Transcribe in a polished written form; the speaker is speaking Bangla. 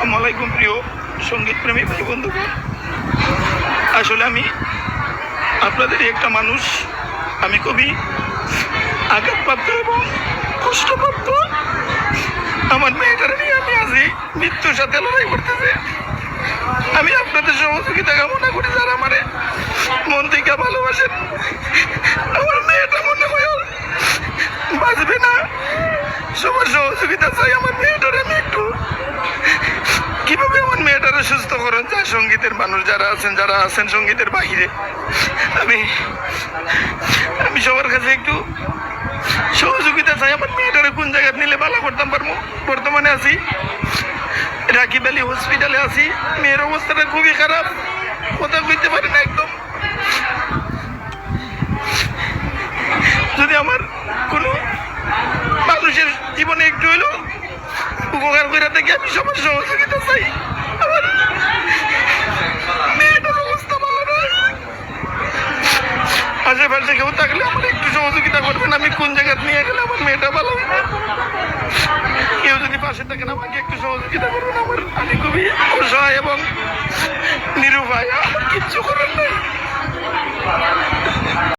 আসসালামু আলাইকুম প্রিয় সঙ্গীত প্রেমী ভাই বন্ধুগণ। আসলে আমি আপনাদেরই একটা মানুষ। আমি খুবই আঘাতপ্রাপ্ত এবং কষ্টপ্রাপ্ত। আমার মেয়েটার নিয়ে আমি আছি মৃত্যুর সাথে লড়াই করতেছে। আমি আপনাদের সহযোগিতা কামনা করি, যারা আমার মন থেকে ভালোবাসেন। আমার মেয়েটা মনে হয় বাঁচবে না, সবার সহযোগিতা চাই। আমার মেয়েটার আমি একটু কিভাবে আমার মেয়েটারে সুস্থ করেন যায়, সঙ্গীতের মানুষ যারা আছেন সঙ্গীতের বাহিরে, আমি সবার কাছে একটু সহযোগিতা চাই। আমার মেয়েটারে কোন জায়গায় নিলে ভালো করতাম পারবো। বর্তমানে আছি রাকিব আলী হসপিটালে আছি। মেয়ের অবস্থাটা খুবই খারাপ, কথা কইতে পারি না একদম। যদি আমার কোনো মানুষের জীবনে একটু হইলো উপকার করে থাকি, আমি সবার সহযোগিতা চাই। আমার মেয়েটার অবস্থা ভালো নয়, আশেপাশে কেউ থাকলে আমার একটু সহযোগিতা করবেন। আমি কোন জায়গায় নিয়ে গেলে আমার মেয়েটা ভালো হবে, কেউ যদি পাশে থাকেন আমাকে একটু সহযোগিতা করবেন। আমি খুবই অসহায় এবং নিরুপায়, আমার কিচ্ছু করার নেই।